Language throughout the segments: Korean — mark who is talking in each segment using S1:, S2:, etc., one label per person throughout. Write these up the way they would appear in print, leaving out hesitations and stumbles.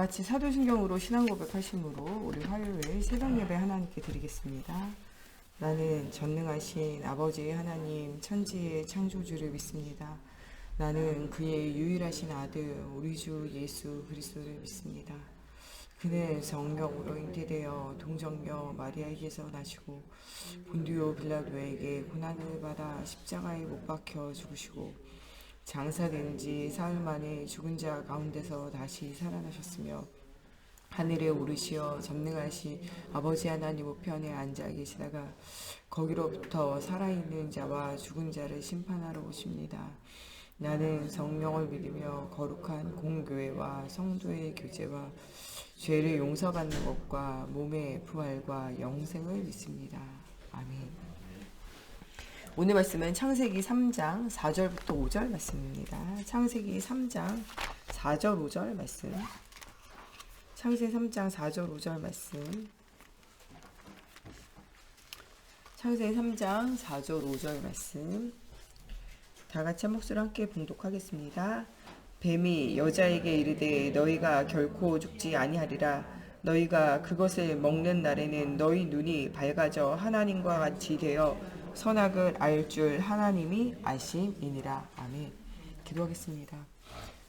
S1: 같이 사도신경으로 신앙 고백하심으로 우리 화요일 새벽 예배 하나님께 드리겠습니다. 나는 전능하신 아버지 하나님 천지의 창조주를 믿습니다. 나는 그의 유일하신 아들 우리 주 예수 그리스도를 믿습니다. 그는 성령으로 잉태되어 동정녀 마리아에게서 나시고 본디오 빌라도에게 고난을 받아 십자가에 못 박혀 죽으시고 장사된 지 사흘 만에 죽은 자 가운데서 다시 살아나셨으며 하늘에 오르시어 전능하신 아버지 하나님 우편에 앉아 계시다가 거기로부터 살아있는 자와 죽은 자를 심판하러 오십니다. 나는 성령을 믿으며 거룩한 공교회와 성도의 교제와 죄를 용서받는 것과 몸의 부활과 영생을 믿습니다. 아멘. 오늘 말씀은 창세기 3장 4절부터 5절 말씀입니다. 창세기 3장 4절 5절 말씀. 창세기 3장 4절 5절 말씀. 창세기 3장 4절 5절 말씀. 다 같이 한 목소리로 함께 봉독하겠습니다. 뱀이 여자에게 이르되 너희가 결코 죽지 아니하리라. 너희가 그것을 먹는 날에는 너희 눈이 밝아져 하나님과 같이 되어 선악을 알 줄 하나님이 아심이니라. 아멘. 기도하겠습니다.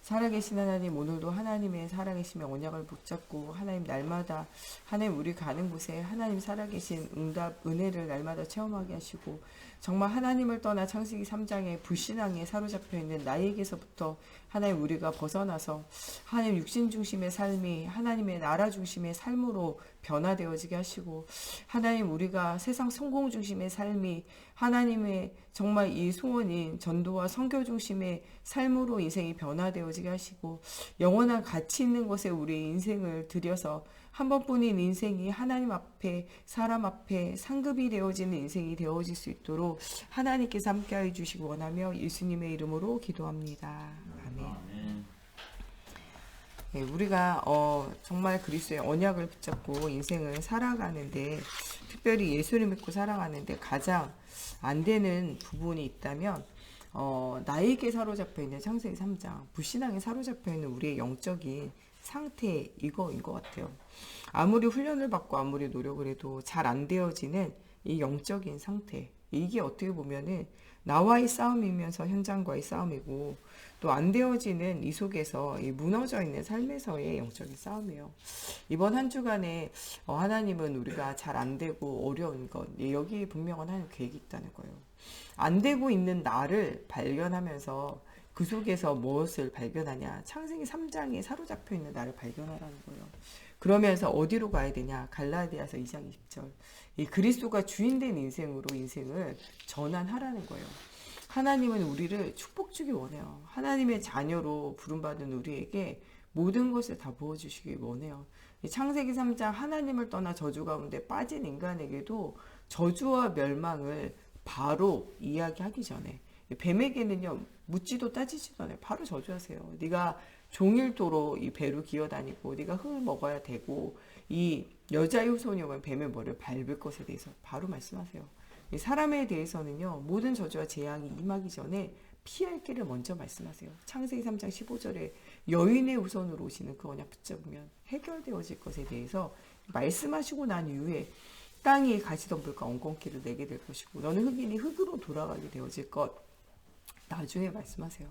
S1: 살아계신 하나님, 오늘도 하나님의 살아계심의 언약을 붙잡고 하나님 날마다 하나님 우리 가는 곳에 하나님 살아계신 응답 은혜를 날마다 체험하게 하시고 정말 하나님을 떠나 창세기 3장의 불신앙에 사로잡혀 있는 나에게서부터 하나님 우리가 벗어나서 하나님 육신 중심의 삶이 하나님의 나라 중심의 삶으로 변화되어지게 하시고 하나님 우리가 세상 성공 중심의 삶이 하나님의 정말 이 소원인 전도와 선교 중심의 삶으로 인생이 변화되어지게 하시고 영원한 가치 있는 것에 우리의 인생을 들여서 한 번뿐인 인생이 하나님 앞에 사람 앞에 상급이 되어지는 인생이 되어질 수 있도록 하나님께서 함께해 주시기 원하며 예수님의 이름으로 기도합니다. 아멘. 네, 우리가 정말 그리스도의 언약을 붙잡고 인생을 살아가는데 특별히 예수를 믿고 살아가는데 가장 안 되는 부분이 있다면 나에게 사로잡혀 있는 창세기 3장 불신앙에 사로잡혀 있는 우리의 영적인 상태 이거인 것 같아요. 아무리 훈련을 받고 아무리 노력을 해도 잘 안 되어지는 이 영적인 상태 이게 어떻게 보면은 나와의 싸움이면서 현장과의 싸움이고 또 안 되어지는 이 속에서 이 무너져 있는 삶에서의 영적인 싸움이에요. 이번 한 주간에 하나님은 우리가 잘 안 되고 어려운 것 여기에 분명한 하나님 계획이 있다는 거예요. 안 되고 있는 나를 발견하면서 그 속에서 무엇을 발견하냐? 창세기 3장에 사로잡혀 있는 나를 발견하라는 거예요. 그러면서 어디로 가야 되냐? 갈라디아서 2장 20절. 이 그리스도가 주인된 인생으로 인생을 전환하라는 거예요. 하나님은 우리를 축복 주기 원해요. 하나님의 자녀로 부름받은 우리에게 모든 것을 다 부어주시기 원해요. 창세기 3장 하나님을 떠나 저주 가운데 빠진 인간에게도 저주와 멸망을 바로 이야기하기 전에 뱀에게는요 묻지도 따지지도 않아요. 바로 저주하세요. 네가 종일토록 이 배로 기어다니고 네가 흙을 먹어야 되고 이 여자의 후손이 오면 뱀의 머리를 밟을 것에 대해서 바로 말씀하세요. 이 사람에 대해서는요 모든 저주와 재앙이 임하기 전에 피할 길을 먼저 말씀하세요. 창세기 3장 15절에 여인의 후손으로 오시는 그 언약 붙잡으면 해결되어질 것에 대해서 말씀하시고 난 이후에 땅이 가시덤불과 엉겅퀴를 내게 될 것이고 너는 흑인이 흙으로 돌아가게 되어질 것 나중에 말씀하세요.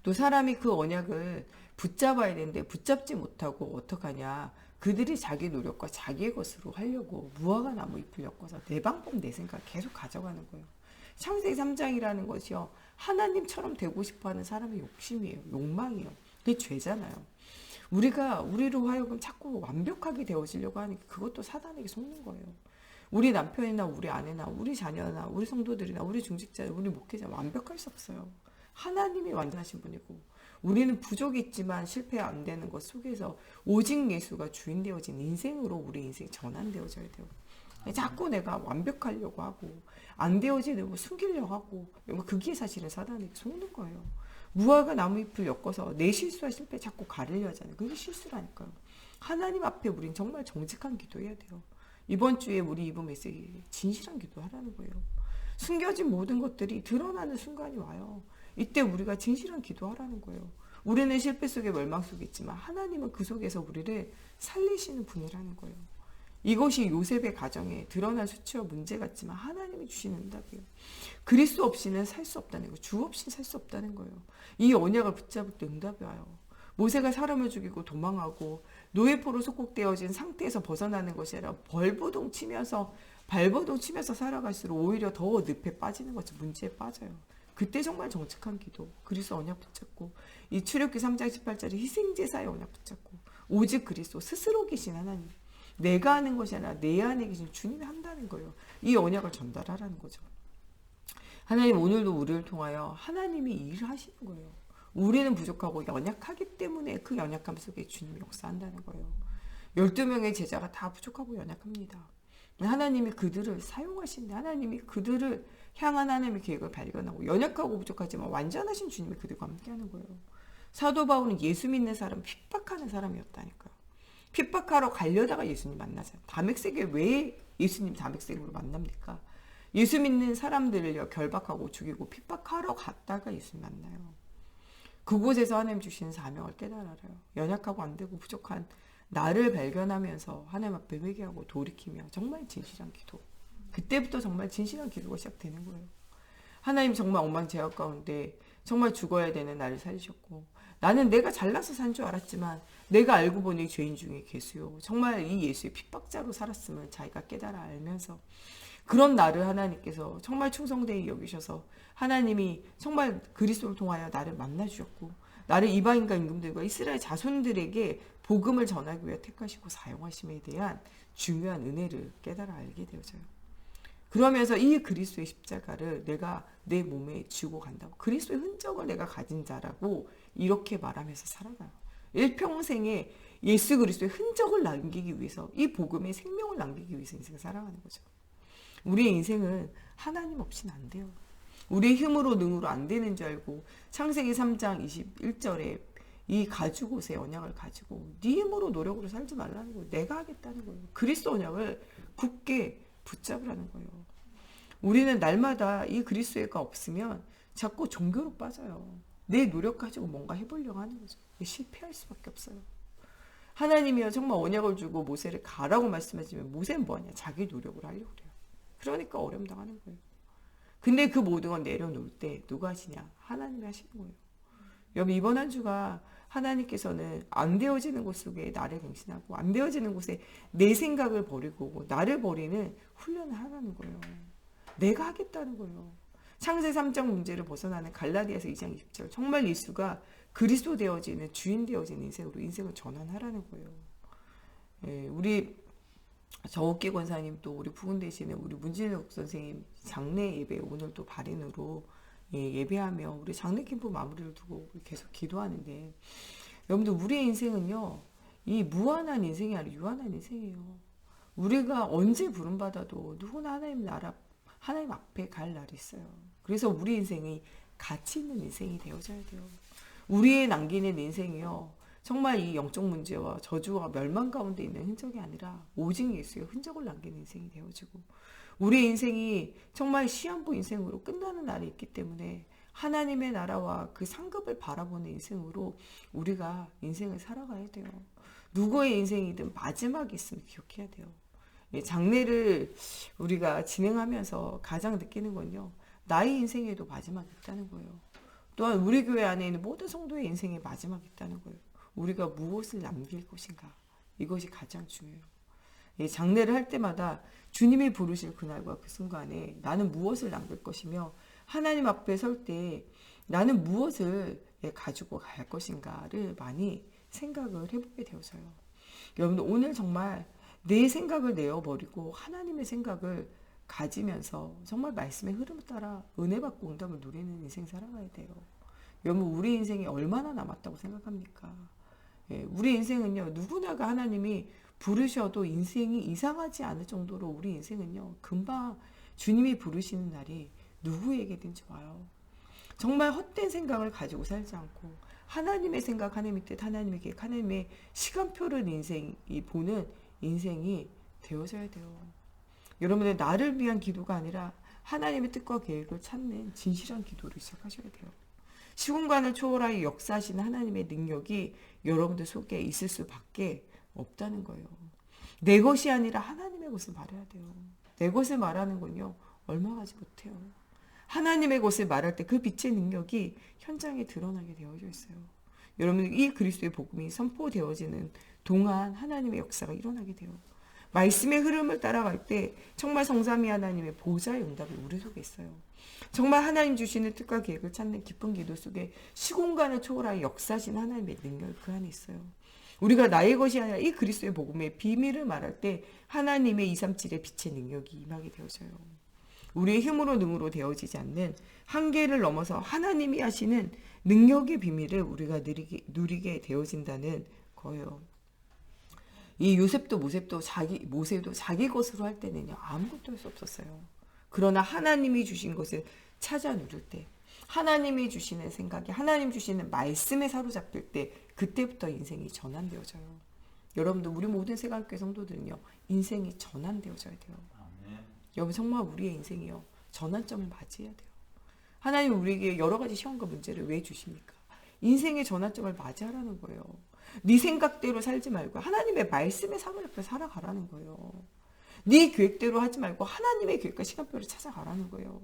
S1: 또 사람이 그 언약을 붙잡아야 되는데 붙잡지 못하고 어떡하냐. 그들이 자기 노력과 자기의 것으로 하려고 무화과 나무 잎을 엮어서 내 방법 내 생각 계속 가져가는 거예요. 창세기 3장이라는 것이요. 하나님처럼 되고 싶어하는 사람의 욕심이에요. 욕망이에요. 그게 죄잖아요. 우리로 하여금 자꾸 완벽하게 되어지려고 하니까 그것도 사단에게 속는 거예요. 우리 남편이나 우리 아내나 우리 자녀나 우리 성도들이나 우리 중직자, 우리 목회자 완벽할 수 없어요. 하나님이 완전하신 분이고 우리는 부족이 있지만 실패 안 되는 것 속에서 오직 예수가 주인 되어진 인생으로 우리 인생이 전환되어져야 돼요. 자꾸 내가 완벽하려고 하고 안 되어지는 거 숨기려고 하고 그게 사실은 사단에게 속는 거예요. 무화과 나무잎을 엮어서 내 실수와 실패 자꾸 가리려 하잖아요. 그게 실수라니까요. 하나님 앞에 우린 정말 정직한 기도해야 돼요. 이번 주에 우리 이번 메시지 진실한 기도하라는 거예요. 숨겨진 모든 것들이 드러나는 순간이 와요. 이때 우리가 진실한 기도하라는 거예요. 우리는 실패 속에 멸망 속에 있지만 하나님은 그 속에서 우리를 살리시는 분이라는 거예요. 이것이 요셉의 가정에 드러난 수치와 문제 같지만 하나님이 주시는 응답이에요. 그리스도 없이는 살 수 없다는 거예요. 주 없이는 살 수 없다는 거예요. 이 언약을 붙잡을 때 응답이 와요. 모세가 사람을 죽이고 도망하고 노예포로 속국되어진 상태에서 벗어나는 것이 아니라 발버둥 치면서 살아갈수록 오히려 더 늪에 빠지는 거죠. 문제에 빠져요. 그때 정말 정직한 기도, 그리스도 언약 붙잡고 이 출애굽기 3장 18절에 희생제사의 언약 붙잡고 오직 그리스도 스스로 계신 하나님, 내가 하는 것이 아니라 내 안에 계신 주님이 한다는 거예요. 이 언약을 전달하라는 거죠. 하나님 오늘도 우리를 통하여 하나님이 일을 하시는 거예요. 우리는 부족하고 연약하기 때문에 그 연약함 속에 주님이 역사한다는 거예요. 12명의 제자가 다 부족하고 연약합니다. 하나님이 그들을 사용하신데 하나님이 그들을 향한 하나님의 계획을 발견하고 연약하고 부족하지만 완전하신 주님이 그들과 함께하는 거예요. 사도 바울은 예수 믿는 사람 핍박하는 사람이었다니까요. 핍박하러 가려다가 예수님 만나잖아요. 다맥색에 왜 예수님 다맥색으로 만납니까? 예수 믿는 사람들을 결박하고 죽이고 핍박하러 갔다가 예수님 만나요. 그곳에서 하나님 주시는 사명을 깨달아요. 연약하고 안 되고 부족한 나를 발견하면서 하나님 앞에 회개하고 돌이키며 정말 진실한 기도. 그때부터 정말 진실한 기도가 시작되는 거예요. 하나님 정말 엉망제약 가운데 정말 죽어야 되는 나를 살리셨고 나는 내가 잘나서 산 줄 알았지만 내가 알고 보니 죄인 중에 계수요. 정말 이 예수의 핍박자로 살았음을 자기가 깨달아 알면서 그런 나를 하나님께서 정말 충성되이 여기셔서 하나님이 정말 그리스도를 통하여 나를 만나주셨고 나를 이방인과 임금들과 이스라엘 자손들에게 복음을 전하기 위해 택하시고 사용하심에 대한 중요한 은혜를 깨달아 알게 되어져요. 그러면서 이 그리스도의 십자가를 내가 내 몸에 지고 간다고 그리스도의 흔적을 내가 가진 자라고 이렇게 말하면서 살아가요. 일평생에 예수 그리스도의 흔적을 남기기 위해서 이 복음의 생명을 남기기 위해서 인생을 살아가는 거죠. 우리의 인생은 하나님 없이는 안 돼요. 우리의 힘으로 능으로 안 되는 줄 알고 창세기 3장 21절에 이 가죽옷의 언약을 가지고 네 힘으로 노력으로 살지 말라는 거예요. 내가 하겠다는 거예요. 그리스도 언약을 굳게 붙잡으라는 거예요. 우리는 날마다 이 그리스도가 없으면 자꾸 종교로 빠져요. 내 노력 가지고 뭔가 해보려고 하는 거죠. 실패할 수밖에 없어요. 하나님이요 정말 언약을 주고 모세를 가라고 말씀하시면 모세는 뭐하냐? 자기 노력을 하려고 그래요. 그러니까 어려움 당하는 거예요. 근데 그 모든 걸 내려놓을 때 누가 하시냐? 하나님이 하시는 거예요. 여러분 이번 한 주가 하나님께서는 안 되어지는 곳 속에 나를 갱신하고 안 되어지는 곳에 내 생각을 버리고 나를 버리는 훈련을 하라는 거예요. 내가 하겠다는 거예요. 창세 3장 문제를 벗어나는 갈라디아서 2장 20절 정말 예수가 그리스도 되어지는 주인 되어지는 인생으로 인생을 전환하라는 거예요. 예, 우리 정옥기 권사님 또 우리 부근되시는 우리 문진욱 선생님 장례 예배 오늘 또 발인으로 예배하며 우리 장례 캠프 마무리를 두고 계속 기도하는데 여러분들 우리의 인생은요 이 무한한 인생이 아니라 유한한 인생이에요. 우리가 언제 부름받아도 누구나 하나님 나라 하나님 앞에 갈 날이 있어요. 그래서 우리 인생이 가치 있는 인생이 되어져야 돼요. 우리의 남기는 인생이요 정말 이 영적 문제와 저주와 멸망 가운데 있는 흔적이 아니라 오직 예수의 흔적을 남기는 인생이 되어지고 우리의 인생이 정말 시한부 인생으로 끝나는 날이 있기 때문에 하나님의 나라와 그 상급을 바라보는 인생으로 우리가 인생을 살아가야 돼요. 누구의 인생이든 마지막이 있으면 기억해야 돼요. 장례를 우리가 진행하면서 가장 느끼는 건요. 나의 인생에도 마지막이 있다는 거예요. 또한 우리 교회 안에 있는 모든 성도의 인생에 마지막이 있다는 거예요. 우리가 무엇을 남길 것인가? 이것이 가장 중요해요. 장례를 할 때마다 주님이 부르실 그날과 그 순간에 나는 무엇을 남길 것이며 하나님 앞에 설 때 나는 무엇을 가지고 갈 것인가를 많이 생각을 해보게 되어져요. 여러분들 오늘 정말 내 생각을 내어버리고 하나님의 생각을 가지면서 정말 말씀의 흐름을 따라 은혜 받고 응답을 누리는 인생 살아가야 돼요. 여러분 우리 인생이 얼마나 남았다고 생각합니까? 우리 인생은요 누구나가 하나님이 부르셔도 인생이 이상하지 않을 정도로 우리 인생은요 금방 주님이 부르시는 날이 누구에게든지 와요. 정말 헛된 생각을 가지고 살지 않고 하나님의 생각, 하나님의 뜻, 하나님의 계획, 하나님의 시간표를 인생이 보는 인생이 되어져야 돼요. 여러분의 나를 위한 기도가 아니라 하나님의 뜻과 계획을 찾는 진실한 기도를 시작하셔야 돼요. 시공간을 초월하여 역사하시는 하나님의 능력이 여러분들 속에 있을 수밖에 없다는 거예요. 내 것이 아니라 하나님의 것을 말해야 돼요. 내 것을 말하는 건요, 얼마 가지 못해요. 하나님의 것을 말할 때 그 빛의 능력이 현장에 드러나게 되어져 있어요. 여러분, 이 그리스도의 복음이 선포되어지는 동안 하나님의 역사가 일어나게 돼요. 말씀의 흐름을 따라갈 때 정말 성삼위 하나님의 보좌의 응답이 우리 속에 있어요. 정말 하나님 주시는 뜻과 계획을 찾는 깊은 기도 속에 시공간을 초월하여 역사하신 하나님의 능력이 그 안에 있어요. 우리가 나의 것이 아니라 이 그리스도의 복음의 비밀을 말할 때 하나님의 237의 빛의 능력이 임하게 되어져요. 우리의 힘으로 능으로 되어지지 않는 한계를 넘어서 하나님이 하시는 능력의 비밀을 우리가 누리게 되어진다는 거예요. 이 요셉도 모세도 자기 것으로 할 때는요, 아무것도 할 수 없었어요. 그러나 하나님이 주신 것을 찾아 누릴 때, 하나님이 주시는 생각이, 하나님 주시는 말씀에 사로잡힐 때, 그때부터 인생이 전환되어져요. 여러분들, 우리 모든 세관교회 성도들은요, 인생이 전환되어져야 돼요. 여러분, 정말 우리의 인생이요, 전환점을 맞이해야 돼요. 하나님 우리에게 여러 가지 시험과 문제를 왜 주십니까? 인생의 전환점을 맞이하라는 거예요. 네 생각대로 살지 말고 하나님의 말씀에 사로잡혀 살아가라는 거예요. 네 계획대로 하지 말고 하나님의 계획과 시간표를 찾아가라는 거예요.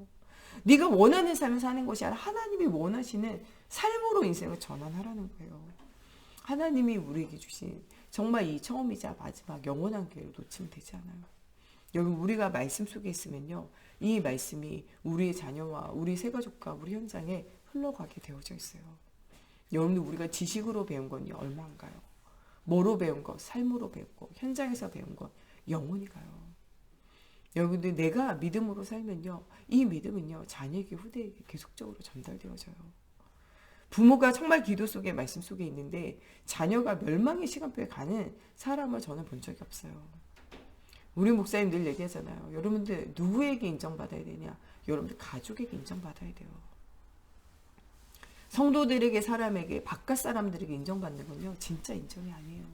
S1: 네가 원하는 삶을 사는 것이 아니라 하나님이 원하시는 삶으로 인생을 전환하라는 거예요. 하나님이 우리에게 주신 정말 이 처음이자 마지막 영원한 기회를 놓치면 되지 않아요. 여러분, 우리가 말씀 속에 있으면요, 이 말씀이 우리의 자녀와 우리 새가족과 우리 현장에 흘러가게 되어져 있어요. 여러분들, 우리가 지식으로 배운 건요, 얼마인가요? 뭐로 배운 것? 삶으로 배운 것, 현장에서 배운 것, 영원히 가요. 여러분들, 내가 믿음으로 살면요, 이 믿음은요, 자녀에게, 후대에게 계속적으로 전달되어져요. 부모가 정말 기도 속에, 말씀 속에 있는데 자녀가 멸망의 시간표에 가는 사람을 저는 본 적이 없어요. 우리 목사님 늘 얘기하잖아요. 여러분들, 누구에게 인정받아야 되냐? 여러분들 가족에게 인정받아야 돼요. 성도들에게, 사람에게, 바깥 사람들에게 인정받는 건요, 진짜 인정이 아니에요.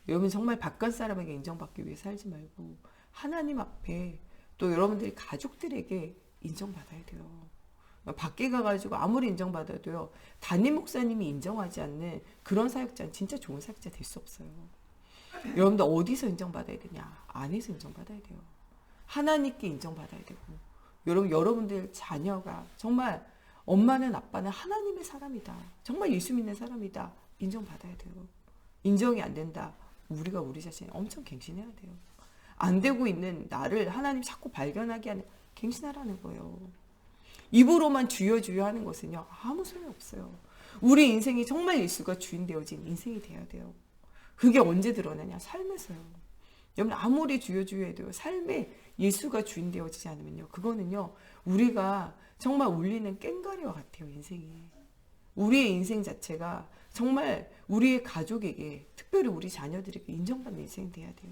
S1: 여러분, 정말 바깥 사람에게 인정받기 위해 살지 말고 하나님 앞에, 또 여러분들이 가족들에게 인정받아야 돼요. 밖에 가가지고 아무리 인정받아도요, 담임 목사님이 인정하지 않는 그런 사역자는 진짜 좋은 사역자 될 수 없어요. 여러분들, 어디서 인정받아야 되냐? 안에서 인정받아야 돼요. 하나님께 인정받아야 되고, 여러분들 자녀가 정말 엄마는 아빠는 하나님의 사람이다, 정말 예수 믿는 사람이다, 인정받아야 돼요. 인정이 안 된다, 우리가 우리 자신이 엄청 갱신해야 돼요. 안 되고 있는 나를 하나님 자꾸 발견하게 하는, 갱신하라는 거예요. 입으로만 주여 주여 하는 것은요, 아무 소용이 없어요. 우리 인생이 정말 예수가 주인 되어진 인생이 돼야 돼요. 그게 언제 드러나냐? 삶에서요. 여러분, 아무리 주여 주여 해도 삶에 예수가 주인 되어지지 않으면요, 그거는요, 우리가 정말 울리는 꽹과리와 같아요. 인생이, 우리의 인생 자체가 정말 우리의 가족에게, 특별히 우리 자녀들에게 인정받는 인생이 돼야 돼요.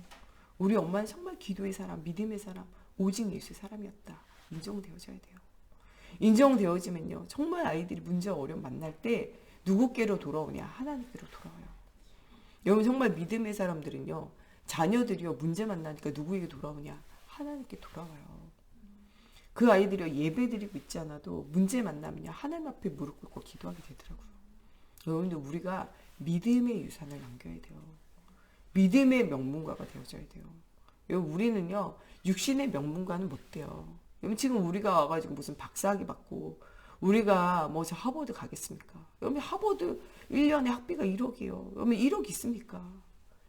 S1: 우리 엄마는 정말 기도의 사람, 믿음의 사람, 오직 예수의 사람이었다, 인정되어져야 돼요. 인정되어지면요, 정말 아이들이 문제와 어려움 만날 때 누구께로 돌아오냐? 하나님께로 돌아와요. 여러분, 정말 믿음의 사람들은요, 자녀들이요, 문제 만나니까 누구에게 돌아오냐? 하나님께 돌아와요. 그 아이들이 예배드리고 있지 않아도 문제 만나면요, 하나님 앞에 무릎 꿇고 기도하게 되더라고요. 여러분들, 우리가 믿음의 유산을 남겨야 돼요. 믿음의 명문가가 되어져야 돼요. 여러분, 우리는요, 육신의 명문가는 못 돼요. 여러분, 지금 우리가 와가지고 무슨 박사학위 받고 우리가 뭐 저 하버드 가겠습니까? 여러분, 하버드 1년에 학비가 1억이에요. 여러분, 1억 있습니까?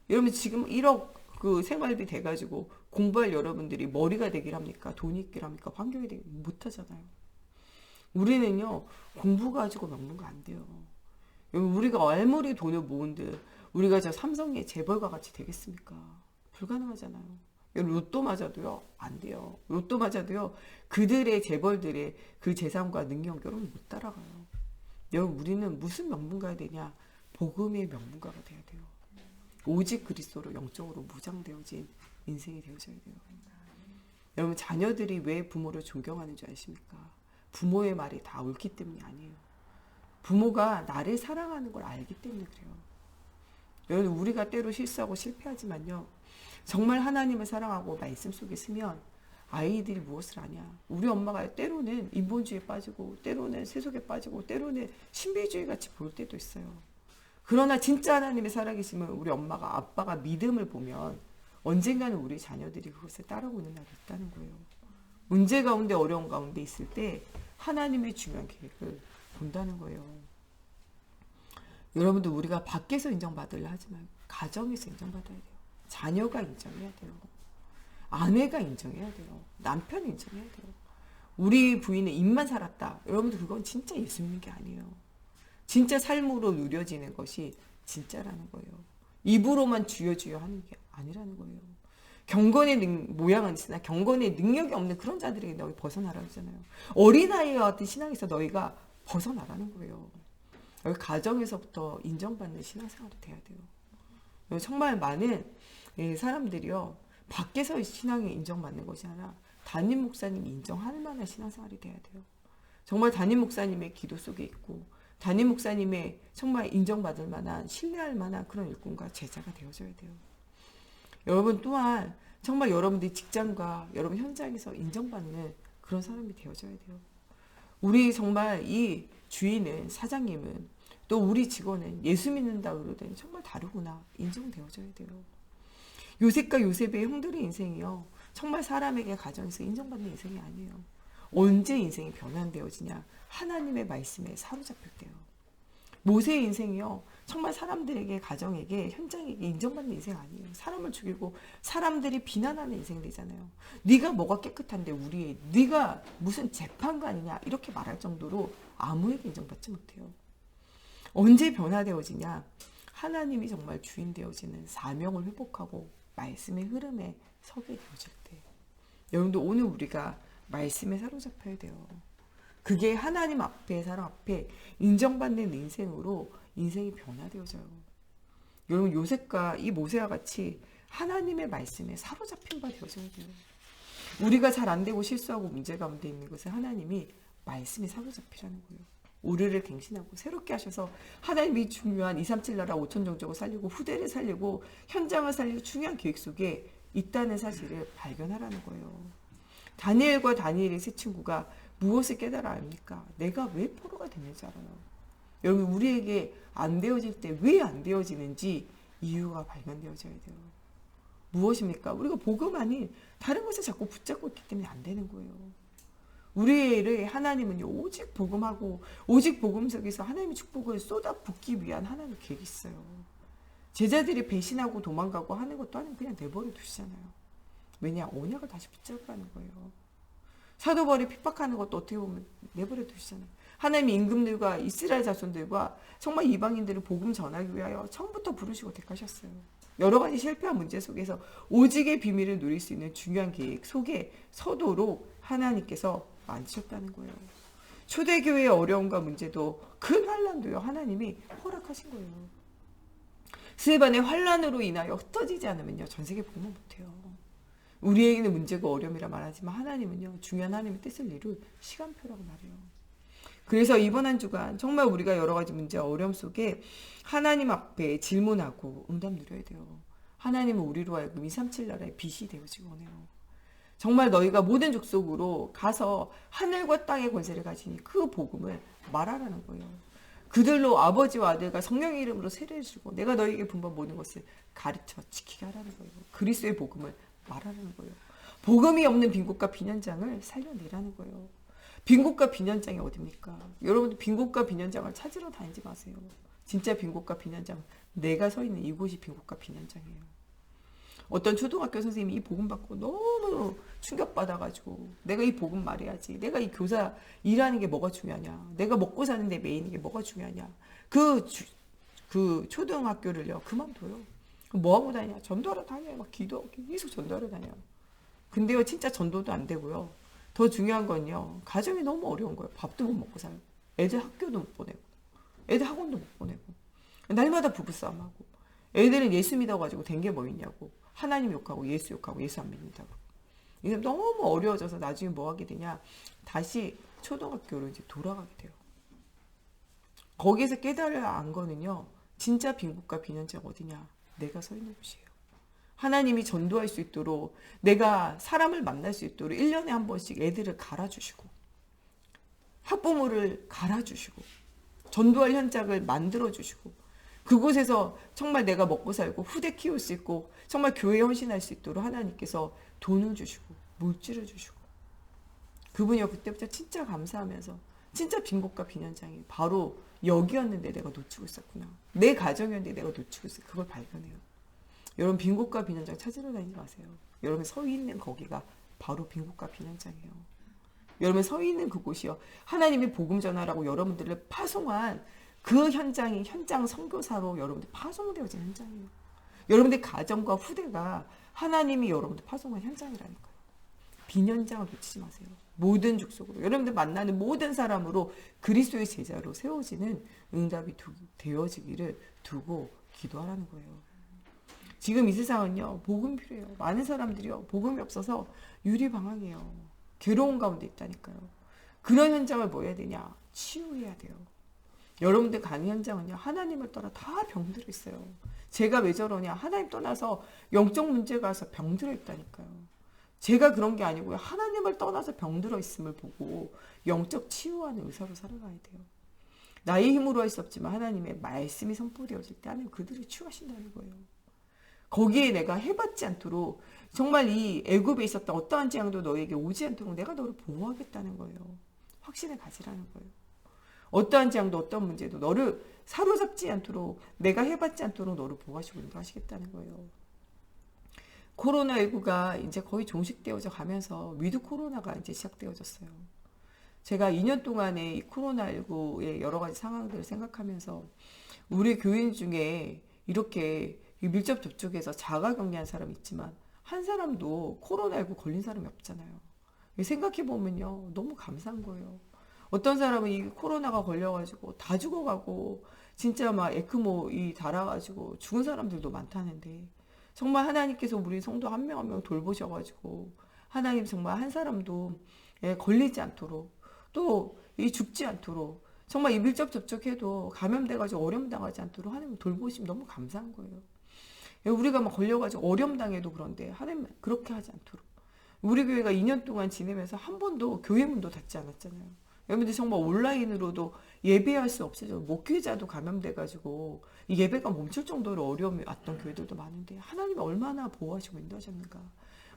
S1: 여러분, 지금 1억 그 생활비 돼가지고 공부할 여러분들이 머리가 되길 합니까? 돈이 있길 합니까? 환경이 되길 못하잖아요. 우리는요, 공부 가지고 명문가 안 돼요. 여러분, 우리가 아무리 돈을 모은들 우리가 저 삼성의 재벌과 같이 되겠습니까? 불가능하잖아요. 로또 맞아도요, 안 돼요. 로또 맞아도요, 그들의 재벌들의 그 재산과 능력, 여러분, 못 따라가요. 여러분, 우리는 무슨 명문가가 되냐? 복음의 명문가가 돼야 돼요. 오직 그리스도로 영적으로 무장되어진 인생이 되어져야 돼요. 여러분, 자녀들이 왜 부모를 존경하는 줄 아십니까? 부모의 말이 다 옳기 때문이 아니에요. 부모가 나를 사랑하는 걸 알기 때문에 그래요. 여러분, 우리가 때로 실수하고 실패하지만요, 정말 하나님을 사랑하고 말씀 속에 서면 아이들이 무엇을 아냐. 우리 엄마가 때로는 인본주의에 빠지고 때로는 세속에 빠지고 때로는 신비주의 같이 보일 때도 있어요. 그러나 진짜 하나님의 살아계심은 우리 엄마가 아빠가 믿음을 보면 언젠가는 우리 자녀들이 그것을 따라오는 날이 있다는 거예요. 문제 가운데 어려운 가운데 있을 때 하나님의 중요한 계획을 본다는 거예요. 여러분들 우리가 밖에서 인정받으려 하지 말고 가정에서 인정받아야 돼요. 자녀가 인정해야 돼요. 아내가 인정해야 돼요. 남편이 인정해야 돼요. 우리 부인은 입만 살았다. 여러분들 그건 진짜 예수 믿는 게 아니에요. 진짜 삶으로 누려지는 것이 진짜라는 거예요. 입으로만 주여 주여 하는 게 아니라는 거예요. 경건의 모양은 있으나 경건의 능력이 없는 그런 자들에게 너희 벗어나라고 하잖아요. 어린아이와 같은 신앙에서 너희가 벗어나라는 거예요. 여기 가정에서부터 인정받는 신앙생활이 돼야 돼요. 정말 많은 사람들이요. 밖에서 신앙이 인정받는 것이 아니라 담임 목사님이 인정할 만한 신앙생활이 돼야 돼요. 정말 담임 목사님의 기도 속에 있고 담임 목사님의 정말 인정받을 만한 신뢰할 만한 그런 일꾼과 제자가 되어줘야 돼요. 여러분 또한 정말 여러분들이 직장과 여러분 현장에서 인정받는 그런 사람이 되어줘야 돼요. 우리 정말 이 주인은 사장님은 또 우리 직원은 예수 믿는다 그러더니 정말 다르구나 인정되어줘야 돼요. 요셉과 요셉의 형들의 인생이요. 정말 사람에게 가정에서 인정받는 인생이 아니에요. 언제 인생이 변환되어지냐? 하나님의 말씀에 사로잡힐 때요. 모세의 인생이요. 정말 사람들에게 가정에게 현장에게 인정받는 인생 아니에요. 사람을 죽이고 사람들이 비난하는 인생이 되잖아요. 네가 뭐가 깨끗한데 네가 무슨 재판관이냐 이렇게 말할 정도로 아무에게 인정받지 못해요. 언제 변화되어지냐? 하나님이 정말 주인 되어지는 사명을 회복하고 말씀의 흐름에 서게 되어질 때. 여러분들 오늘 우리가 말씀에 사로잡혀야 돼요. 그게 하나님 앞에 사람 앞에 인정받는 인생으로 인생이 변화되어져요. 여러분 요셉과 이 모세와 같이 하나님의 말씀에 사로잡힌 바 되어져야 돼요. 우리가 잘 안 되고 실수하고 문제 가운데 있는 것은 하나님이 말씀에 사로잡히라는 거예요. 우리를 갱신하고 새롭게 하셔서 하나님이 중요한 237 나라 5천 종족을 살리고 후대를 살리고 현장을 살리고 중요한 계획 속에 있다는 사실을 발견하라는 거예요. 다니엘과 다니엘의 세 친구가 무엇을 깨달아 압니까? 내가 왜 포로가 됐는지 알아요. 여러분 우리에게 안 되어질 때 왜 안 되어지는지 이유가 발견되어져야 돼요. 무엇입니까? 우리가 복음 아닌 다른 것을 자꾸 붙잡고 있기 때문에 안 되는 거예요. 우리의 하나님은요 오직 복음하고 오직 복음 속에서 하나님의 축복을 쏟아붓기 위한 하나님의 계획이 있어요. 제자들이 배신하고 도망가고 하는 것도 아니고 그냥 내버려 두시잖아요. 왜냐? 언약을 다시 붙잡으라는 거예요. 사도 바울이 핍박하는 것도 어떻게 보면 내버려 두시잖아요. 하나님이 임금들과 이스라엘 자손들과 정말 이방인들을 복음 전하기 위하여 처음부터 부르시고 택하셨어요. 여러 가지 실패한 문제 속에서 오직의 비밀을 누릴 수 있는 중요한 계획 속에 서도록 하나님께서 만드셨다는 거예요. 초대교회의 어려움과 문제도 큰 환란도요 하나님이 허락하신 거예요. 스데반의 환란으로 인하여 흩어지지 않으면요 전 세계 복음을 못해요. 우리에게는 문제가 어려움이라 말하지만 하나님은요 중요한 하나님의 뜻을 이룰 시간표라고 말해요. 그래서 이번 한 주간 정말 우리가 여러 가지 문제와 어려움 속에 하나님 앞에 질문하고 응답 누려야 돼요. 하나님은 우리로 하여금 237 나라의 빛이 되어지고 오네요. 정말 너희가 모든 족속으로 가서 하늘과 땅의 권세를 가지니 그 복음을 말하라는 거예요. 그들로 아버지와 아들과 성령의 이름으로 세례를 주고 내가 너희에게 분반 모든 것을 가르쳐 지키게 하라는 거예요. 그리스도의 복음을 말하라는 거예요. 복음이 없는 빈곳과 빈현장을 살려내라는 거예요. 빈곳과 빈현장이 어딥니까? 여러분들 빈곳과 빈현장을 찾으러 다니지 마세요. 진짜 빈곳과 빈현장, 내가 서 있는 이곳이 빈곳과 빈현장이에요. 어떤 초등학교 선생님이 이 복음 받고 너무 충격받아가지고 내가 이 복음 말해야지. 내가 이 교사 일하는 게 뭐가 중요하냐. 내가 먹고 사는 데 메인인 게 뭐가 중요하냐. 그 초등학교를요. 그만둬요. 뭐하고 다니냐. 전도하러 다녀요. 막 기도 계속 전도하러 다녀요. 근데요. 진짜 전도도 안 되고요. 더 중요한 건요. 가정이 너무 어려운 거예요. 밥도 못 먹고 살고. 애들 학교도 못 보내고. 애들 학원도 못 보내고. 날마다 부부싸움하고. 애들은 예수 믿어가지고 된 게 뭐 있냐고. 하나님 욕하고 예수 욕하고 예수 안 믿는다고. 이게 너무 어려워져서 나중에 뭐 하게 되냐. 다시 초등학교로 이제 돌아가게 돼요. 거기에서 깨달아야 안 거는요. 진짜 빈곳과 빈현장 어디냐. 내가 서 있는 곳이에요. 하나님이 전도할 수 있도록, 내가 사람을 만날 수 있도록 1년에 한 번씩 애들을 갈아주시고, 학부모를 갈아주시고, 전도할 현장을 만들어주시고, 그곳에서 정말 내가 먹고 살고 후대 키울 수 있고 정말 교회에 헌신할 수 있도록 하나님께서 돈을 주시고 물질을 주시고, 그분이요 그때부터 진짜 감사하면서, 진짜 빈곳과 빈현장이 바로 여기였는데 내가 놓치고 있었구나, 내 가정이었는데 내가 놓치고 있었구나, 그걸 발견해요. 여러분, 빈곳과 빈현장 찾으러 다니지 마세요. 여러분 서 있는 거기가 바로 빈곳과 빈현장이에요. 여러분 서 있는 그곳이요, 하나님의 복음 전하라고 여러분들을 파송한 그 현장이 현장 선교사로 여러분들 파송되어진 현장이에요. 여러분들 가정과 후대가 하나님이 여러분들 파송한 현장이라니까요. 빈 현장을 놓치지 마세요. 모든 족속으로 여러분들 만나는 모든 사람으로 그리스도의 제자로 세워지는 응답이 되어지기를 두고 기도하라는 거예요. 지금 이 세상은요, 복음 필요해요. 많은 사람들이요, 복음이 없어서 유리방황이에요. 괴로운 가운데 있다니까요. 그런 현장을 뭐 해야 되냐? 치유해야 돼요. 여러분들 가는 현장은요, 하나님을 떠나 다 병들어 있어요. 제가 왜 저러냐? 하나님 떠나서 영적 문제가 와서 병들어 있다니까요. 제가 그런 게 아니고요, 하나님을 떠나서 병들어 있음을 보고 영적 치유하는 의사로 살아가야 돼요. 나의 힘으로 할 수 없지만 하나님의 말씀이 선포되어질 때 하나님 그들을 치유하신다는 거예요. 거기에 내가 해받지 않도록, 정말 이 애굽에 있었던 어떠한 재앙도 너에게 오지 않도록 내가 너를 보호하겠다는 거예요. 확신을 가지라는 거예요. 어떠한 재앙도 어떤 문제도 너를 사로잡지 않도록, 내가 해받지 않도록 너를 보호하시고 인도하시겠다는 거예요. 코로나19가 이제 거의 종식되어져 가면서 위드 코로나가 이제 시작되어졌어요. 제가 2년 동안에 이 코로나19의 여러 가지 상황들을 생각하면서 우리 교인 중에 이렇게 밀접 접촉해서 자가격리한 사람이 있지만 한 사람도 코로나19 걸린 사람이 없잖아요. 생각해보면요, 너무 감사한 거예요. 어떤 사람은 이 코로나가 걸려가지고 다 죽어가고 진짜 막 에크모 이 달아가지고 죽은 사람들도 많다는데, 정말 하나님께서 우리 성도 한 명 한 명 돌보셔가지고 하나님 정말 한 사람도 걸리지 않도록, 또 이 죽지 않도록, 정말 이 밀접 접촉해도 감염돼가지고 어려움 당하지 않도록 하나님 돌보시면 너무 감사한 거예요. 우리가 막 걸려가지고 어려움 당해도 그런데 하나님 그렇게 하지 않도록, 우리 교회가 2년 동안 지내면서 한 번도 교회 문도 닫지 않았잖아요. 여러분들 정말 온라인으로도 예배할 수 없어져, 목회자도 감염돼가지고 이 예배가 멈출 정도로 어려움이 왔던 교회들도 많은데 하나님이 얼마나 보호하시고 인도하셨는가.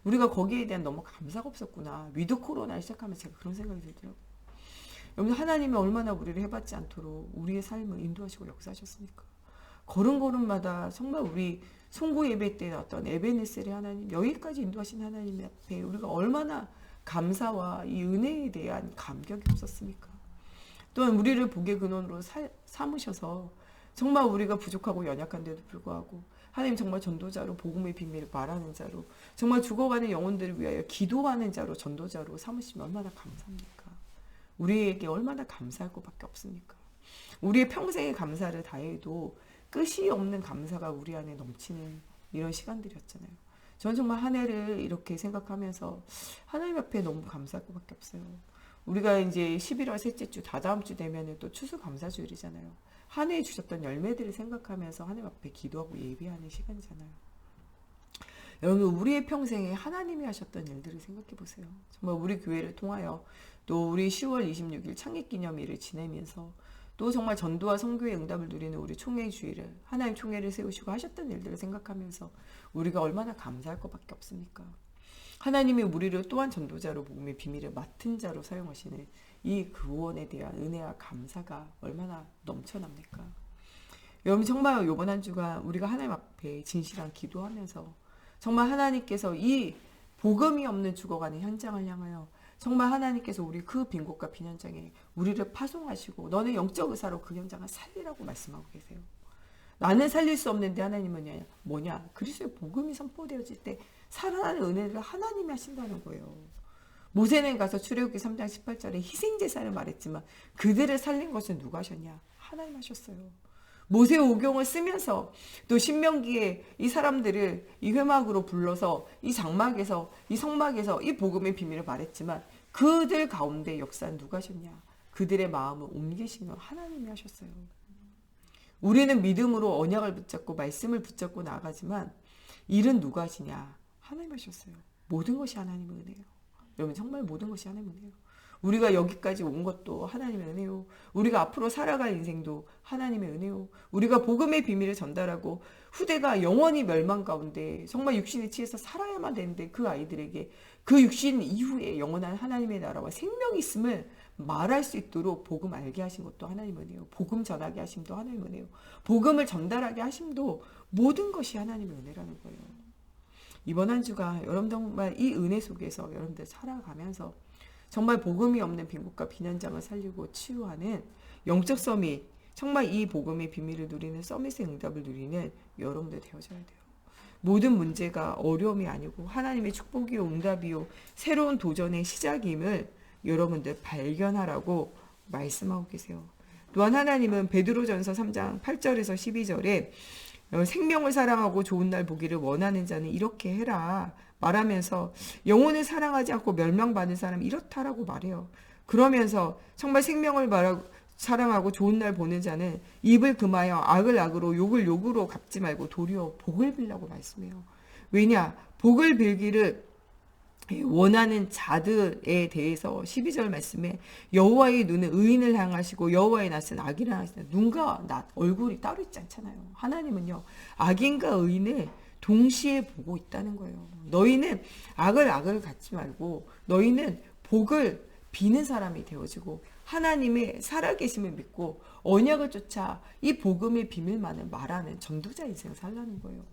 S1: 우리가 거기에 대한 너무 감사가 없었구나. 위드 코로나를 시작하면서 제가 그런 생각이 들더라고요. 여러분, 하나님이 얼마나 우리를 해받지 않도록 우리의 삶을 인도하시고 역사하셨습니까? 걸음걸음마다 정말 우리 송구 예배 때 어떤 에베네셀의 하나님, 여기까지 인도하신 하나님 앞에 우리가 얼마나 감사와 이 은혜에 대한 감격이 없었습니까? 또한 우리를 복의 근원으로 삼으셔서 정말 우리가 부족하고 연약한데도 불구하고 하나님 정말 전도자로 복음의 비밀을 말하는 자로, 정말 죽어가는 영혼들을 위하여 기도하는 자로, 전도자로 삼으시면 얼마나 감사합니까? 우리에게 얼마나 감사할 것밖에 없습니까? 우리의 평생의 감사를 다해도 끝이 없는 감사가 우리 안에 넘치는 이런 시간들이었잖아요. 저는 정말 한 해를 이렇게 생각하면서 하나님 앞에 너무 감사할 것밖에 없어요. 우리가 이제 11월 셋째 주, 다다음 주 되면 또 추수감사주일이잖아요. 한 해에 주셨던 열매들을 생각하면서 하나님 앞에 기도하고 예배하는 시간이잖아요. 여러분, 우리의 평생에 하나님이 하셨던 일들을 생각해 보세요. 정말 우리 교회를 통하여 또 우리 10월 26일 창립기념일을 지내면서 또 정말 전도와 선교의 응답을 누리는 우리 총회 주일을, 하나님 총회를 세우시고 하셨던 일들을 생각하면서 우리가 얼마나 감사할 것밖에 없습니까? 하나님이 우리를 또한 전도자로 복음의 비밀을 맡은 자로 사용하시는 이 구원에 대한 은혜와 감사가 얼마나 넘쳐납니까? 여러분, 정말 이번 한 주간 우리가 하나님 앞에 진실한 기도하면서 정말 하나님께서 이 복음이 없는 죽어가는 현장을 향하여 정말 하나님께서 우리 그 빈곳과 빈 현장에 우리를 파송하시고 너는 영적 의사로 그 현장을 살리라고 말씀하고 계세요. 나는 살릴 수 없는데 하나님은 뭐냐? 그리스도의 복음이 선포되어질 때 살아나는 은혜를 하나님이 하신다는 거예요. 모세는 가서 출애굽기 3장 18절에 희생제사를 말했지만 그들을 살린 것은 누가 하셨냐? 하나님 하셨어요. 모세 오경을 쓰면서 또 신명기에 이 사람들을 이 회막으로 불러서 이 장막에서 이 성막에서 이 복음의 비밀을 말했지만 그들 가운데 역사는 누가 하셨냐? 그들의 마음을 옮기신 건 하나님이 하셨어요. 우리는 믿음으로 언약을 붙잡고 말씀을 붙잡고 나가지만 일은 누가 하시냐? 하나님 하셨어요. 모든 것이 하나님의 은혜예요. 여러분 정말 모든 것이 하나님의 은혜예요. 우리가 여기까지 온 것도 하나님의 은혜요. 우리가 앞으로 살아갈 인생도 하나님의 은혜요. 우리가 복음의 비밀을 전달하고 후대가 영원히 멸망 가운데 정말 육신에 취해서 살아야만 되는데 그 아이들에게 그 육신 이후에 영원한 하나님의 나라와 생명이 있음을 말할 수 있도록 복음 알게 하신 것도 하나님의 은혜요. 복음 전하게 하심도 하나님의 은혜요. 복음을 전달하게 하심도 모든 것이 하나님의 은혜라는 거예요. 이번 한 주가 여러분 정말 이 은혜 속에서 여러분들 살아가면서 정말 복음이 없는 빈국과 비난장을 살리고 치유하는 영적 서밋, 정말 이 복음의 비밀을 누리는 서밋의 응답을 누리는 여러분들 되어져야 돼요. 모든 문제가 어려움이 아니고 하나님의 축복이요 응답이요 새로운 도전의 시작임을 여러분들 발견하라고 말씀하고 계세요. 또한 하나님은 베드로전서 3장 8절에서 12절에 생명을 사랑하고 좋은 날 보기를 원하는 자는 이렇게 해라 말하면서 영혼을 사랑하지 않고 멸망받는 사람이 이렇다라고 말해요. 그러면서 정말 생명을 사랑하고 좋은 날 보는 자는 입을 금하여 악을 악으로 욕을 욕으로 갚지 말고 도리어 복을 빌라고 말씀해요. 왜냐? 복을 빌기를 원하는 자들에 대해서 12절 말씀에 여호와의 눈은 의인을 향하시고 여호와의 낯은 악인을 향하시다. 눈과 낯, 얼굴이 따로 있지 않잖아요. 하나님은요. 악인과 의인을 동시에 보고 있다는 거예요. 너희는 악을 갖지 말고 너희는 복을 비는 사람이 되어지고 하나님의 살아계심을 믿고 언약을 쫓아 이 복음의 비밀만을 말하는 전도자 인생을 살라는 거예요.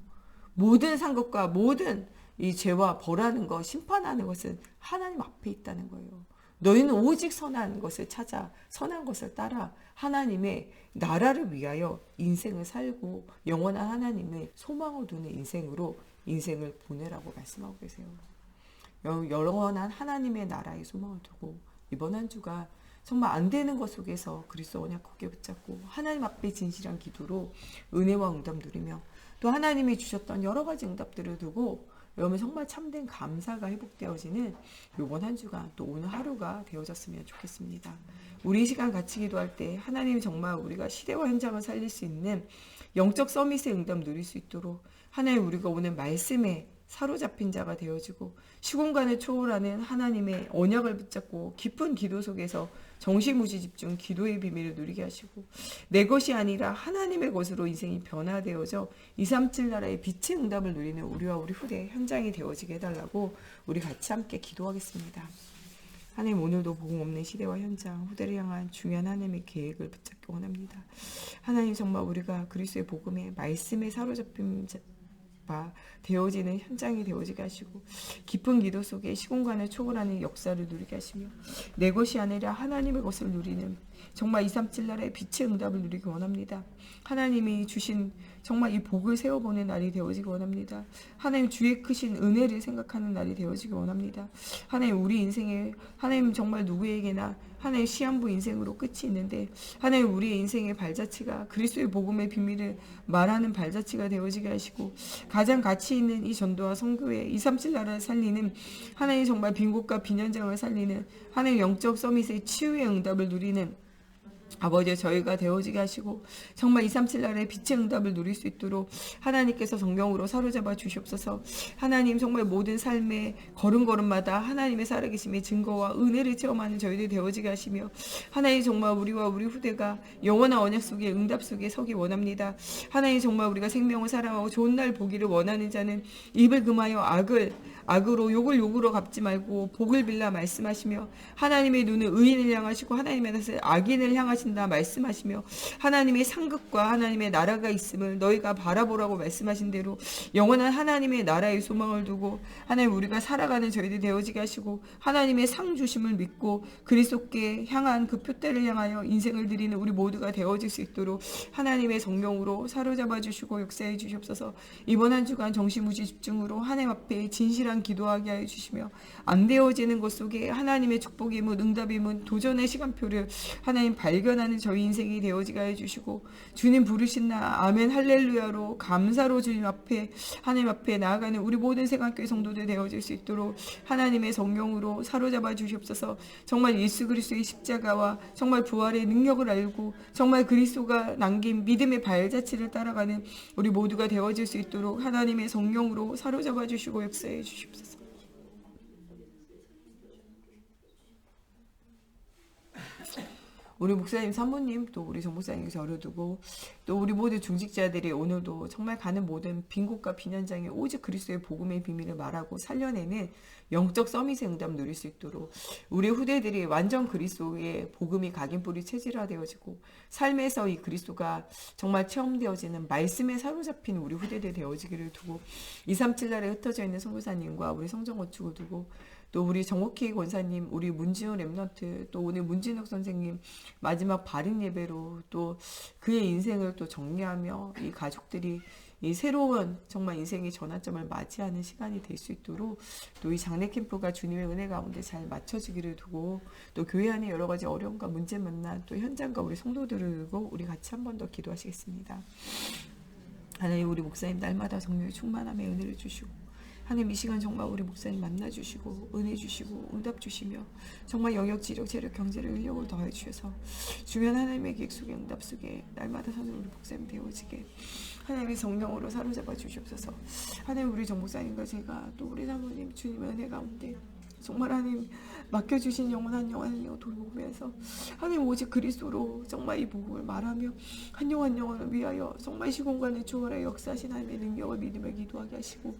S1: 모든 상급과 모든 이 죄와 벌하는 것, 심판하는 것은 하나님 앞에 있다는 거예요. 너희는 오직 선한 것을 찾아 선한 것을 따라 하나님의 나라를 위하여 인생을 살고 영원한 하나님의 소망을 두는 인생으로 인생을 보내라고 말씀하고 계세요. 영원한 하나님의 나라의 소망을 두고 이번 한 주가 정말 안 되는 것 속에서 그리스도 언약 굳게 붙잡고 하나님 앞에 진실한 기도로 은혜와 응답 누리며 또 하나님이 주셨던 여러 가지 응답들을 두고 여러분 정말 참된 감사가 회복되어지는 이번 한 주가 또 오늘 하루가 되어졌으면 좋겠습니다. 우리 이 시간 같이 기도할 때 하나님이 정말 우리가 시대와 현장을 살릴 수 있는 영적 서밋의 응답 누릴 수 있도록 하나님 우리가 오늘 말씀에 사로잡힌 자가 되어지고 시공간을 초월하는 하나님의 언약을 붙잡고 깊은 기도 속에서 정시무시 집중 기도의 비밀을 누리게 하시고 내 것이 아니라 하나님의 것으로 인생이 변화되어져 237 나라의 빛의 응답을 누리는 우리와 우리 후대의 현장이 되어지게 해달라고 우리 같이 함께 기도하겠습니다. 하나님 오늘도 복음 없는 시대와 현장 후대를 향한 중요한 하나님의 계획을 붙잡기 원합니다. 하나님 정말 우리가 그리스도의 복음에 말씀에 사로잡힌 되어지는 현장이 되어지게 하시고 깊은 기도 속에 시공간을 초월하는 역사를 누리게 하시며 내 것이 아니라 하나님의 것을 누리는 정말 237 나라의 빛의 응답을 누리기 원합니다. 하나님이 주신 정말 이 복을 세워보는 날이 되어지기 원합니다. 하나님 주의 크신 은혜를 생각하는 날이 되어지기 원합니다. 하나님 우리 인생에 하나님 정말 누구에게나 하나님 시한부 인생으로 끝이 있는데 하나님 우리의 인생의 발자취가 그리스도의 복음의 비밀을 말하는 발자취가 되어지게 하시고 가장 가치 있는 이 전도와 선교회 237 나라를 살리는 하나님 정말 빈곳과 빈현장을 살리는 하나님 영적 서밋의 치유의 응답을 누리는 아버지 저희가 되어지게 하시고 정말 237 나라의 빛의 응답을 누릴 수 있도록 하나님께서 성령으로 사로잡아 주시옵소서. 하나님 정말 모든 삶의 걸음걸음마다 하나님의 살아계심의 증거와 은혜를 체험하는 저희들이 되어지게 하시며 하나님 정말 우리와 우리 후대가 영원한 언약 속에 응답 속에 서기 원합니다. 하나님 정말 우리가 생명을 사랑하고 좋은 날 보기를 원하는 자는 입을 금하여 악으로 욕을 욕으로 갚지 말고 복을 빌라 말씀하시며 하나님의 눈은 의인을 향하시고 하나님의 낯을 악인을 향하신다 말씀하시며 하나님의 상급과 하나님의 나라가 있음을 너희가 바라보라고 말씀하신 대로 영원한 하나님의 나라의 소망을 두고 하나님 우리가 살아가는 저희들 되어지게 하시고 하나님의 상 주심을 믿고 그리스도께 향한 그 표대를 향하여 인생을 드리는 우리 모두가 되어질 수 있도록 하나님의 성령으로 사로잡아 주시고 역사해 주시옵소서. 이번 한 주간 정시무시 집중으로 하나님 앞에 진실한 간절한 기도하게 하여 주시며 안 되어지는 것 속에 하나님의 축복의 문, 응답의 문, 도전의 시간표를 하나님 발견하는 저희 인생이 되어지게 하여 주시고 주님 부르신 나 아멘 할렐루야로 감사로 주님 앞에 하나님 앞에 나아가는 우리 모든 생각교회 성도들 되어질 수 있도록 하나님의 성령으로 사로잡아 주시옵소서. 정말 예수 그리스도의 십자가와 정말 부활의 능력을 알고 정말 그리스도가 남긴 믿음의 발자취를 따라가는 우리 모두가 되어질 수 있도록 하나님의 성령으로 사로잡아 주시고 역사해 주시옵소서. 우리 목사님, 사모님, 또 우리 정목사님 저를 두고 또 우리 모든 중직자들이 오늘도 정말 가는 모든 빈곳과 빈현장에 오직 그리스도의 복음의 비밀을 말하고 살려내는 영적 서밋의 응답 누릴 수 있도록 우리 후대들이 완전 그리스도의 복음이 각인뿌리 체질화되어지고 삶에서 이 그리스도가 정말 체험되어지는 말씀에 사로잡힌 우리 후대들 되어지기를 두고 237날에 흩어져 있는 선교사님과 우리 성정건축을 두고 또 우리 정옥희 권사님, 우리 문지훈 랩런트, 또 오늘 문진욱 선생님 마지막 발인 예배로 또 그의 인생을 또 정리하며 이 가족들이 이 새로운 정말 인생의 전환점을 맞이하는 시간이 될 수 있도록 또 이 장례 캠프가 주님의 은혜 가운데 잘 맞춰지기를 두고 또 교회 안에 여러 가지 어려움과 문제 만난 또 현장과 우리 성도들을 두고 우리 같이 한 번 더 기도하시겠습니다. 하나님 우리 목사님 날마다 성령의 충만함의 은혜를 주시고 하나님 이 시간 정말 우리 목사님 만나주시고 은혜 주시고 응답 주시며 정말 영역 지력 재력 경제력 인력을 더해 주셔서 주변 하나님의 계획 속에 응답 속에 날마다 사는 우리 목사님 되어지게 하나님의 성령으로 사로잡아 주시옵소서. 하나님 우리 정 목사님과 제가 또 우리 사모님 주님의 은혜 가운데 정말 하나님 맡겨주신 영혼 한 영혼 한 영혼 돌보면서 하나님 오직 그리스도로 정말 이 복음을 말하며 한 영혼 한 영혼을 위하여 정말 시공간을 초월하여 역사하신 하나님의 능력을 믿음을 기도하게 하시고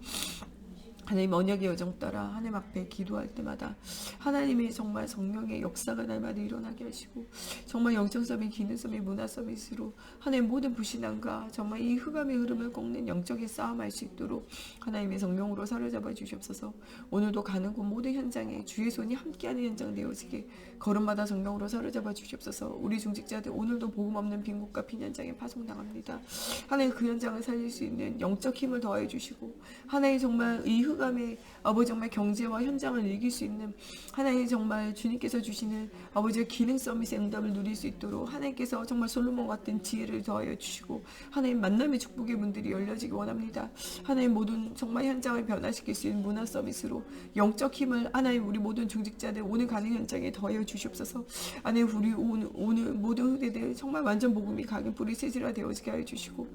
S1: 하나님 언약의 여정 따라 하나님 앞에 기도할 때마다 하나님의 정말 성령의 역사가 날마다 일어나게 하시고 정말 영적 서밋, 기능 서밋, 문화 서밋으로 하나님 모든 불신앙과 정말 이 흑암의 흐름을 꺾는 영적인 싸움할 수 있도록 하나님의 성령으로 사로잡아 주시옵소서. 오늘도 가는 곳 모든 현장에 주의 손이 함께하는 현장 되어지게 걸음마다 성령으로 사로잡아 주시옵소서. 우리 중직자들 오늘도 복음 없는 빈곳과 빈 현장에 파송당합니다. 하나님 그 현장을 살릴 수 있는 영적 힘을 더해 주시고 하나님 정말 이 흑암의 아버지 정말 경제와 현장을 이길 수 있는 하나님 정말 주님께서 주시는 아버지의 기능 서밋의 응답을 누릴 수 있도록 하나님께서 정말 솔로몬 같은 지혜를 더하여 주시고 하나님 만남의 축복의 문들이 열려지기 원합니다. 하나님 모든 정말 현장을 변화시킬 수 있는 문화 서밋으로 영적 힘을 하나님 우리 모든 중직자들 오늘 가는 현장에 더하여 주시옵소서. 하나님 우리 오늘 모든 후대들 정말 완전 복음이 각인 뿌리 체질화 되어지게 하여 주시고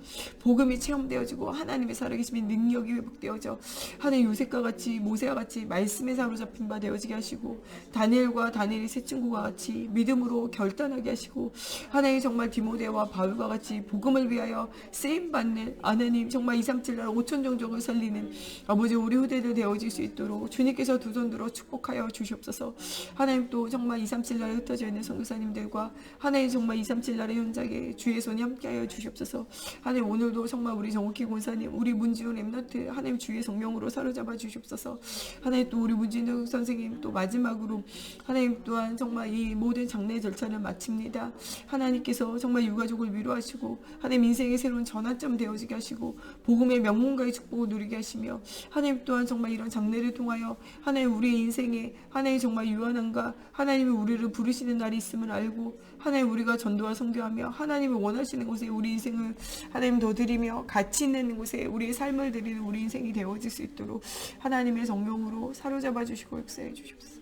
S1: 복음이 체험되어지고 하나님의 살아계심의 능력이 회복되어져 하나님 요셉과 같이 모세와 같이 말씀에 사로잡힌 바 되어지게 하시고 다니엘이 세 친구와 같이 믿음으로 결단하게 하시고 하나님 정말 디모데와 바울과 같이 복음을 위하여 쓰임받는 하나님 정말 237나라 5천 종족을 살리는 아버지 우리 후대들 되어질 수 있도록 주님께서 두 손 들어 축복하여 주시옵소서. 하나님 또 정말 237나라에 흩어져 있는 선교사님들과 하나님 정말 237나라 현장에 주의 손이 함께하여 주시옵소서. 하나님 오늘도 정말 우리 정옥희 권사님 우리 문지훈 랩런트 하나님 주의 성령으로 사로잡아 주시옵소서. 하나님 또 우리 문진욱 선생님 또 마지막으로 하나님 또한 정말 이 모든 장례 절차를 마칩니다. 하나님께서 정말 유가족을 위로하시고 하나님 인생의 새로운 전환점 되어지게 하시고 복음의 명문가의 축복을 누리게 하시며 하나님 또한 정말 이런 장례를 통하여 하나님 우리의 인생에 하나님 정말 유한함과 하나님이 우리를 부르시는 날이 있음을 알고 하나님 우리가 전도와 선교하며 하나님을 원하시는 곳에 우리 인생을 하나님 더 드리며 가치 있는 곳에 우리의 삶을 드리는 우리 인생이 되어질 수 있도록 하나님의 성령으로 사로잡아 주시고 역사해 주시옵소서.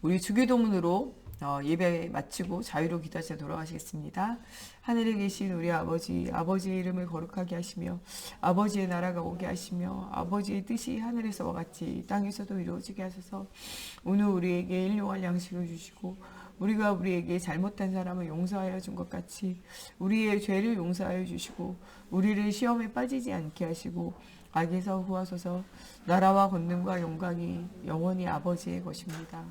S1: 우리 주기도문으로 예배 마치고 자유로 기도하시며 돌아가시겠습니다. 하늘에 계신 우리 아버지의 이름을 거룩하게 하시며 아버지의 나라가 오게 하시며 아버지의 뜻이 하늘에서와 같이 땅에서도 이루어지게 하소서. 오늘 우리에게 일용할 양식을 주시고 우리가 우리에게 잘못한 사람을 용서하여 준 것 같이 우리의 죄를 용서하여 주시고 우리를 시험에 빠지지 않게 하시고 악에서 구하소서. 나라와 권능과 영광이 영원히 아버지의 것입니다.